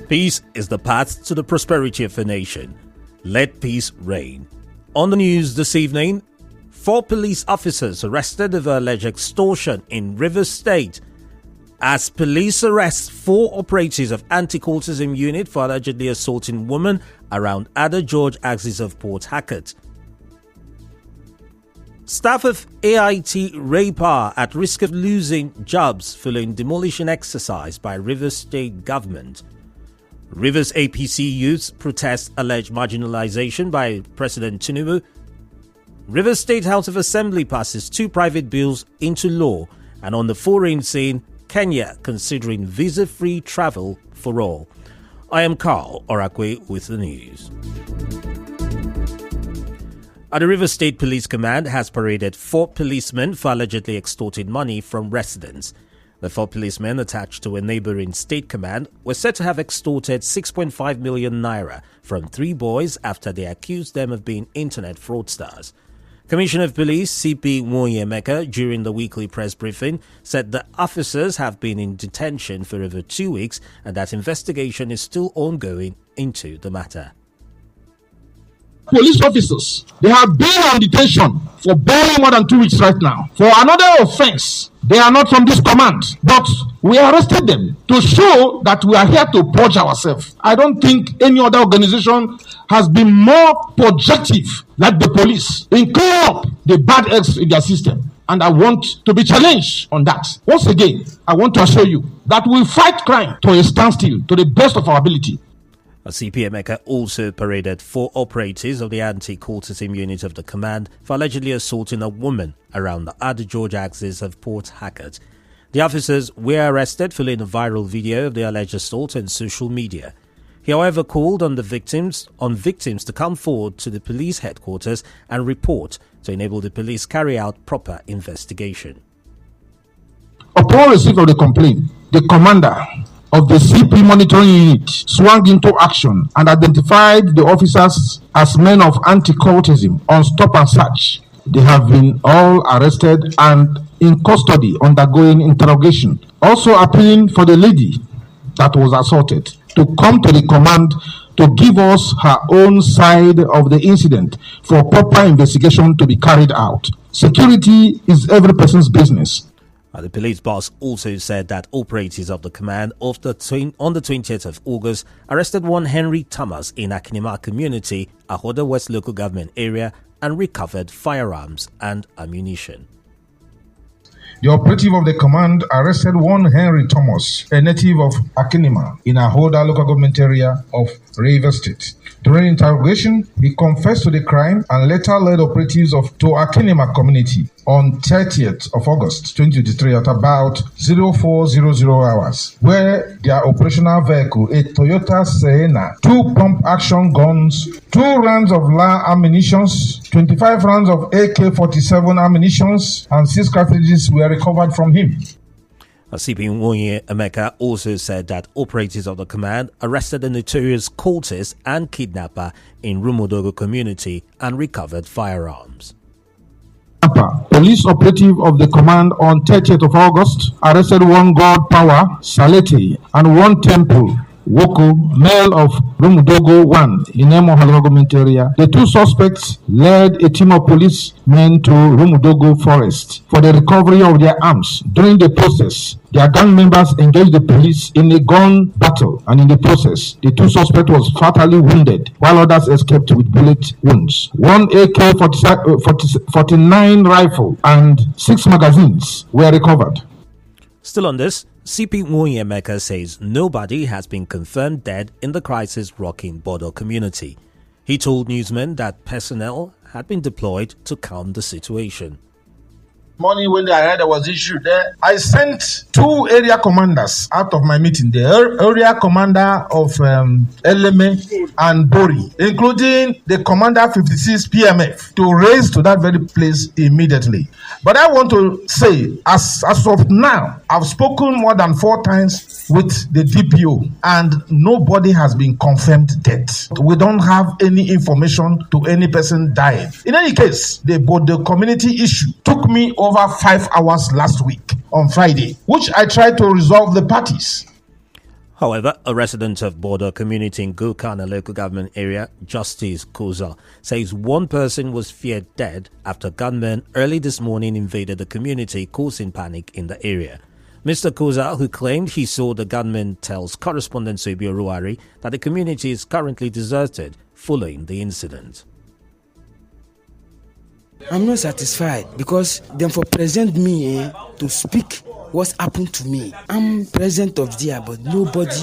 Peace is the path to the prosperity of a nation. Let peace reign. On the news this evening, 4 police officers arrested over alleged extortion in Rivers State. As police arrest 4 operatives of anti-cultism unit for allegedly assaulting women around Ada George axis of Port Harcourt. Staff of AIT Railpower at risk of losing jobs following demolition exercise by Rivers State government. Rivers APC youths protest alleged marginalization by President Tinubu. Rivers State House of Assembly passes 2 private bills into law, and on the foreign scene, Kenya considering visa-free travel for all. I am Carl Orakwe with the news. The Rivers State Police Command has paraded 4 policemen for allegedly extorting money from residents. The 4 policemen attached to a neighboring state command were said to have extorted 6.5 million naira from 3 boys after they accused them of being internet fraudsters. Commissioner of Police CP Nwoyemeka, during the weekly press briefing, said the officers have been in detention for over 2 weeks and that investigation is still ongoing into the matter. Police officers, they have been on detention for barely more than 2 weeks right now. For another offense, they are not from this command, but we arrested them to show that we are here to purge ourselves. I don't think any other organization has been more projective like the police in clearing up the bad eggs in their system. And I want to be challenged on that. Once again, I want to assure you that we fight crime to a standstill to the best of our ability. CP Emeka also paraded 4 operatives of the anti-cultism unit of the command for allegedly assaulting a woman around the Ada George axis of Port Harcourt. The officers were arrested following a viral video of the alleged assault on social media. He, however, called on victims to come forward to the police headquarters and report to enable the police carry out proper investigation. Upon receipt of the complaint, the commander of the CP monitoring unit swung into action and identified the officers as men of anti-cultism on stop and search. They have been all arrested and in custody undergoing interrogation. Also appealing for the lady that was assaulted to come to the command to give us her own side of the incident for proper investigation to be carried out. Security is every person's business. The police boss also said that operatives of the command on the 20th of August arrested one Henry Thomas in Akinima community, Ahoda West local government area, and recovered firearms and ammunition. The operative of the command arrested one Henry Thomas, a native of Akinima in Ahoda local government area of Rivers State. During interrogation, he confessed to the crime and later led operatives to Akinima community on 30th of August 2023 at about 0400 hours, where their operational vehicle, a Toyota Sienna, 2 pump-action guns, 2 rounds of LA ammunitions, 25 rounds of AK-47 ammunitions, and 6 cartridges were recovered from him. CP Nwoyemeka also said that operatives of the command arrested a notorious cultist and kidnapper in Rumudogo community and recovered firearms. Police operative of the command on 30th of August arrested one God Power, Salete, and one Temple, Woko, male of Rumudogo 1 in Emo government area. The 2 suspects led a team of policemen to Rumudogo forest for the recovery of their arms. During the process, their gang members engaged the police in a gun battle, and in the process, the 2 suspects was fatally wounded, while others escaped with bullet wounds. 1 AK-49 rifle and 6 magazines were recovered. Still on this, CP Nwoyemeka says nobody has been confirmed dead in the crisis-rocking Bodo community. He told newsmen that personnel had been deployed to calm the situation. Morning when I heard there was issue there, I sent 2 area commanders out of my meeting. The area commander of Eleme and Bori, including the commander 56 PMF, to race to that very place immediately. But I want to say, as of now, I've spoken more than 4 times with the DPO, and nobody has been confirmed dead. We don't have any information to any person dying. In any case, the community issue took me over 5 hours last week on Friday, which I tried to resolve the parties. However, a resident of Border community in Gokana local government area, Justice Koza, says one person was feared dead after gunmen early this morning invaded the community, causing panic in the area. Mr. Koza, who claimed he saw the gunmen, tells correspondent Soibio Ruari that the community is currently deserted following the incident. I'm not satisfied because them for present me to speak what's happened to me. I'm present of there, but nobody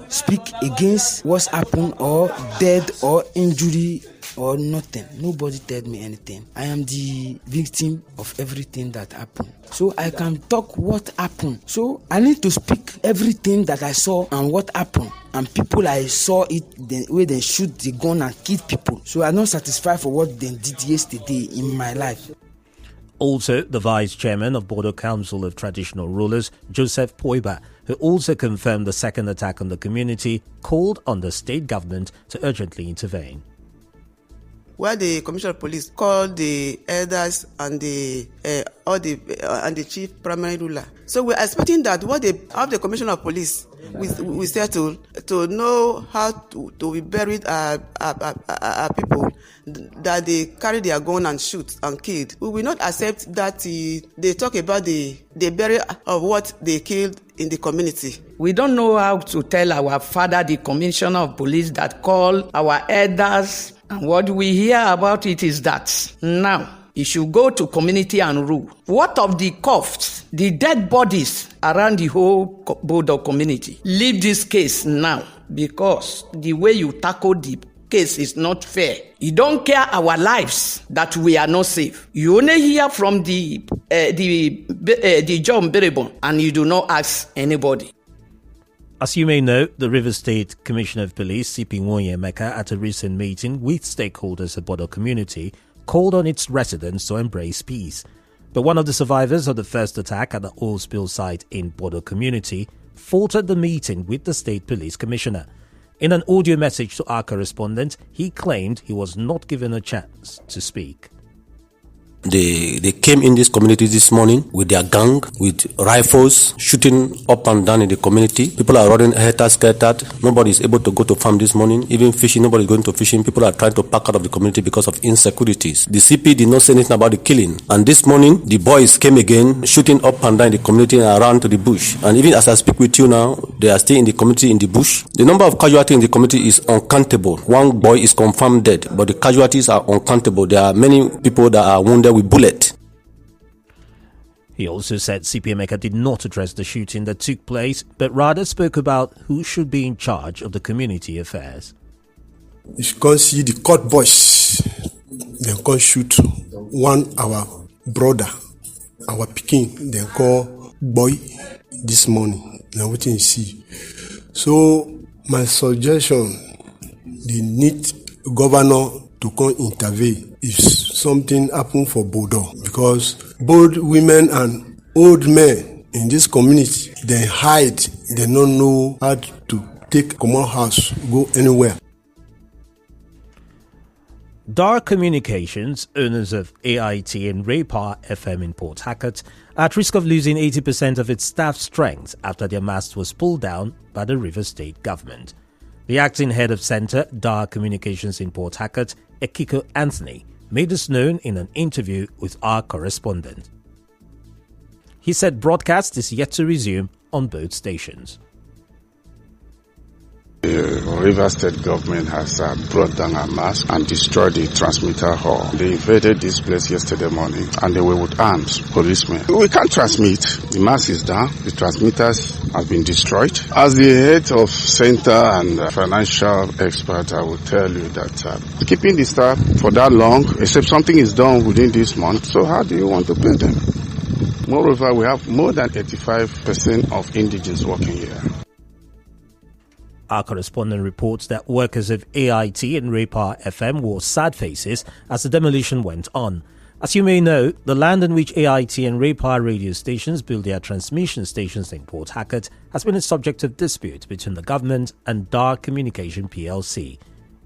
speak against what's happened or dead or injury or nothing. Nobody tell me anything. I am the victim of everything that happened. So I can talk what happened. So I need to speak everything that I saw and what happened. And people I saw it the way they shoot the gun and kill people. So I'm not satisfied for what they did yesterday in my life. Also, the Vice Chairman of Border Council of Traditional Rulers, Joseph Poiba, who also confirmed the second attack on the community, called on the state government to urgently intervene. Where the Commissioner of Police called the elders and the chief primary ruler. So we're expecting that what they have the Commissioner of Police we settle to know how to be buried our people that they carry their gun and shoot and killed. We will not accept that they talk about the burial of what they killed in the community. We don't know how to tell our father, the Commissioner of Police, that call our elders. And what we hear about it is that now he should go to community and rule. What of the corpses, the dead bodies around the whole border community? Leave this case now, because the way you tackle the case is not fair. You don't care our lives that we are not safe. You only hear from the John Beribon and you do not ask anybody. As you may know, the Rivers State Commissioner of Police, CP Nwonyemeka, at a recent meeting with stakeholders of Border community, called on its residents to embrace peace. But one of the survivors of the first attack at the oil spill site in Border community faltered the meeting with the State Police Commissioner. In an audio message to our correspondent, he claimed he was not given a chance to speak. They came in this community this morning with their gang, with rifles, shooting up and down in the community. People are running helter-skelter. Nobody is able to go to farm this morning. Even fishing, nobody is going to fishing. People are trying to pack out of the community because of insecurities. The CP did not say anything about the killing. And this morning, the boys came again, shooting up and down in the community and around to the bush. And even as I speak with you now, they are still in the community in the bush. The number of casualties in the community is uncountable. One boy is confirmed dead, but the casualties are uncountable. There are many people that are wounded with bullet. He also said CP Emeka did not address the shooting that took place, but rather spoke about who should be in charge of the community affairs. You can see the court boys, they can shoot one our brother, our Peking, they call boy this morning. Now what you see. So my suggestion, they need governor to come intervene if something happen for Bodo, because both women and old men in this community, they hide, they don't know how to take common house, go anywhere. Dar Communications, owners of AIT and Raypower FM in Port Harcourt, are at risk of losing 80% of its staff strength after their mast was pulled down by the Rivers State government. The acting head of Centre, Dar Communications in Port Harcourt, Ekiko Anthony, made this known in an interview with our correspondent. He said broadcast is yet to resume on both stations. The Rivers State government has brought down a mast and destroyed the transmitter hall. They invaded this place yesterday morning and they were with arms, policemen. We can't transmit. The mast is down. The transmitters have been destroyed. As the head of center and financial expert, I will tell you that keeping the staff for that long, except something is done within this month, so how do you want to pay them? Moreover, we have more than 85% of indigents working here. Our correspondent reports that workers of AIT and Raypower FM wore sad faces as the demolition went on. As you may know, the land on which AIT and Raypower radio stations build their transmission stations in Port Harcourt has been a subject of dispute between the government and Dar Communication PLC.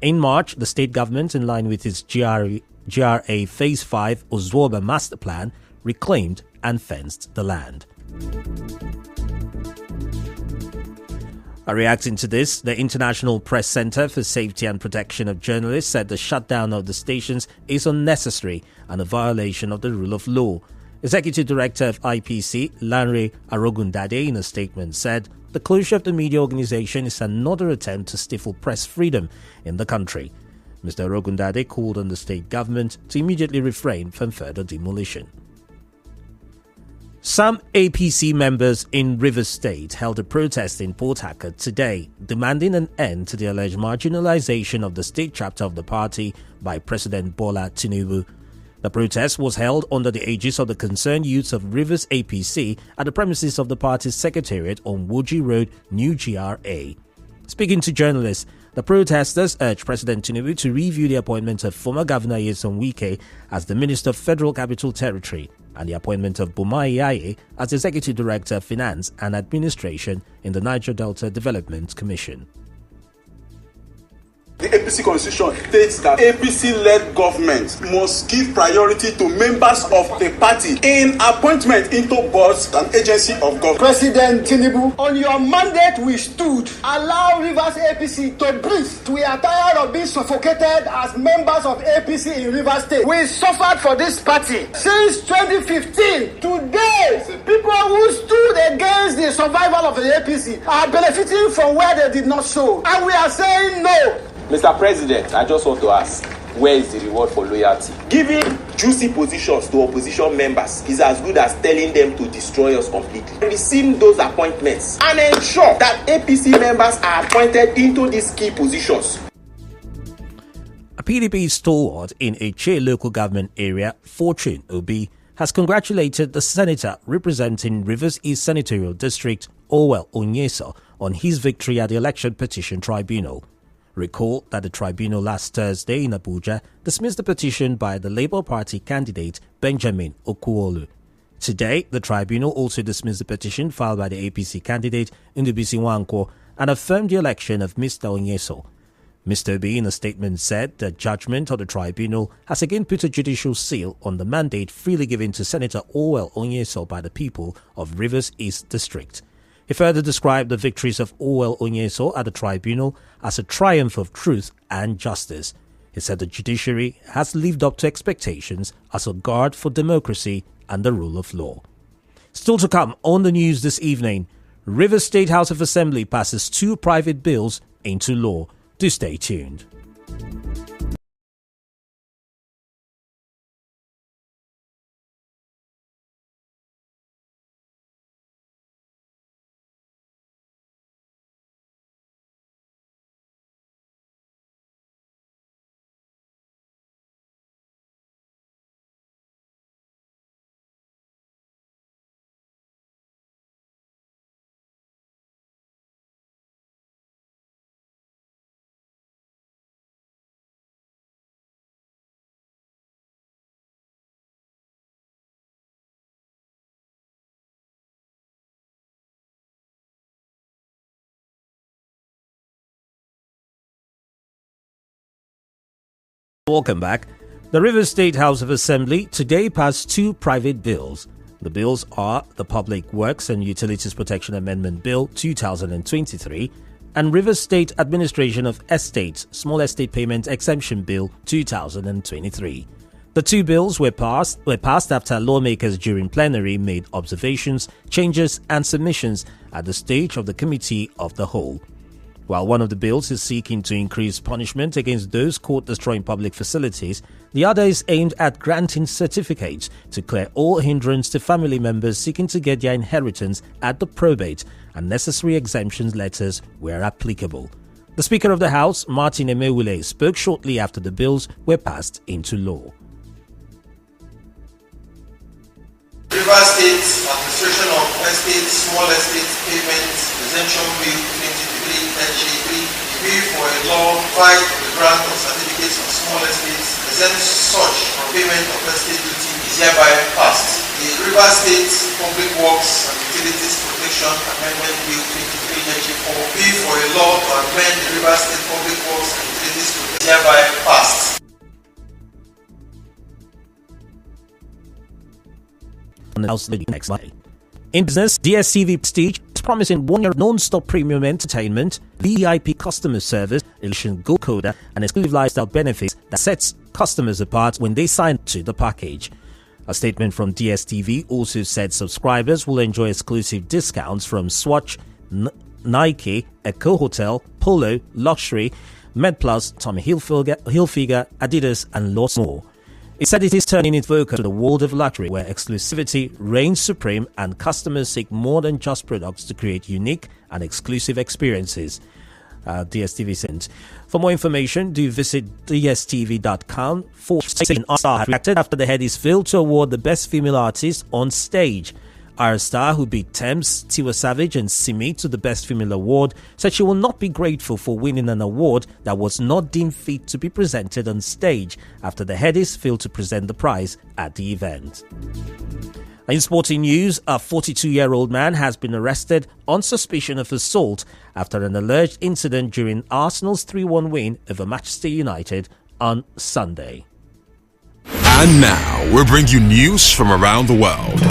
In March, the state government, in line with its GRA Phase 5 Ozwoba Master Plan, reclaimed and fenced the land. Reacting to this, the International Press Center for Safety and Protection of Journalists said the shutdown of the stations is unnecessary and a violation of the rule of law. Executive Director of IPC, Lanre Arogundade, in a statement said the closure of the media organization is another attempt to stifle press freedom in the country. Mr. Arogundade called on the state government to immediately refrain from further demolition. Some APC members in Rivers State held a protest in Port Harcourt today, demanding an end to the alleged marginalization of the state chapter of the party by President Bola Tinubu. The protest was held under the aegis of the concerned youths of Rivers APC at the premises of the party's secretariat on Woji Road, New GRA. Speaking to journalists, the protesters urged President Tinubu to review the appointment of former Governor Nyesom Wike as the Minister of Federal Capital Territory and the appointment of Boma Iyaye as Executive Director of Finance and Administration in the Niger Delta Development Commission. The APC constitution states that APC-led government must give priority to members of the party in appointment into boards and agency of government. President Tinubu, on your mandate we stood. Allow Rivers APC to breathe. We are tired of being suffocated as members of APC in Rivers State. We suffered for this party since 2015. Today, people who stood against the survival of the APC are benefiting from where they did not sow. And we are saying no. Mr. President, I just want to ask, where is the reward for loyalty? Giving juicy positions to opposition members is as good as telling them to destroy us completely. Rescind those appointments and ensure that APC members are appointed into these key positions. A PDP stalwart in a Che local government area, Fortune Obi, has congratulated the senator representing Rivers East Senatorial District, Orwell Onyeso, on his victory at the Election Petition Tribunal. Recall that the tribunal last Thursday in Abuja dismissed the petition by the Labour Party candidate Benjamin Okuolu. Today, the tribunal also dismissed the petition filed by the APC candidate Ndubisi Nwankwo and affirmed the election of Mr. Onyeso. Mr. Obi, in a statement, said the judgment of the tribunal has again put a judicial seal on the mandate freely given to Senator Orwell Onyeso by the people of Rivers East District. He further described the victories of Orwell Onyeso at the tribunal as a triumph of truth and justice. He said the judiciary has lived up to expectations as a guard for democracy and the rule of law. Still to come on the news this evening, Rivers State House of Assembly passes 2 private bills into law. Do stay tuned. Welcome back. The Rivers State House of Assembly today passed 2 private bills. The bills are the Public Works and Utilities Protection Amendment Bill 2023 and Rivers State Administration of Estates Small Estate Payment Exemption Bill 2023. The 2 bills were passed after lawmakers during plenary made observations, changes and submissions at the stage of the Committee of the Whole. While one of the bills is seeking to increase punishment against those caught destroying public facilities, the other is aimed at granting certificates to clear all hindrance to family members seeking to get their inheritance at the probate and necessary exemptions letters where applicable. The Speaker of the House, Martin Emewule, spoke shortly after the bills were passed into law. Rivers State Administration of Estates Small Estate Payment Exemption Bill 2023 bill for a law provide for the grant of certificates of small estates exempt such from payment of estate duty is hereby passed. The Rivers State Public Works and Utilities Protection Amendment Bill 23 bill for a law to amend the Rivers State Public Works and Utilities Protection is hereby passed. Next Monday. In business, DSCV Prestige promising 1 year non-stop premium entertainment, VIP customer service, Elation Gold Coda, and exclusive lifestyle benefits that sets customers apart when they sign to the package. A statement from DSTV also said subscribers will enjoy exclusive discounts from Swatch, Nike, Eco Hotel, Polo, Luxury, MedPlus, Tommy Hilfiger, Adidas, and lots more. It said it is turning its focus to the world of luxury, where exclusivity reigns supreme and customers seek more than just products to create unique and exclusive experiences. DSTV sent. For more information, do visit dstv.com. Star has reacted after the Headies failed to award the Best Female Artist on Stage. Our star, who beat Thames, Tiwa Savage and Simi to the Best Female Award, said she will not be grateful for winning an award that was not deemed fit to be presented on stage after the Headies failed to present the prize at the event. In sporting news, a 42-year-old man has been arrested on suspicion of assault after an alleged incident during Arsenal's 3-1 win over Manchester United on Sunday. And now, we bring you news from around the world.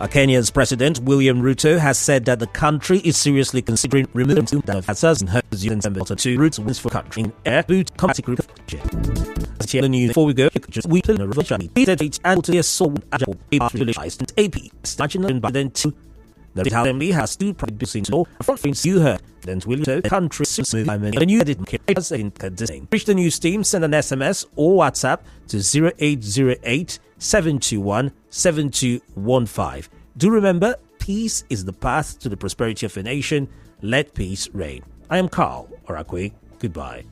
Kenya's President William Ruto has said that the country is seriously considering removing the hazards and hers in December to routes wins for country in air boot combating group of the news before we go, we plan a revolution. And to the assault AP starting by then to the Assembly has two private buildings law front things you heard. Then will the country smooth the new edit in Kadising. Reach the news team, send an SMS or WhatsApp to 0808 721 7215. Do remember, peace is the path to the prosperity of a nation. Let peace reign. I am Carl Orakwe. Goodbye.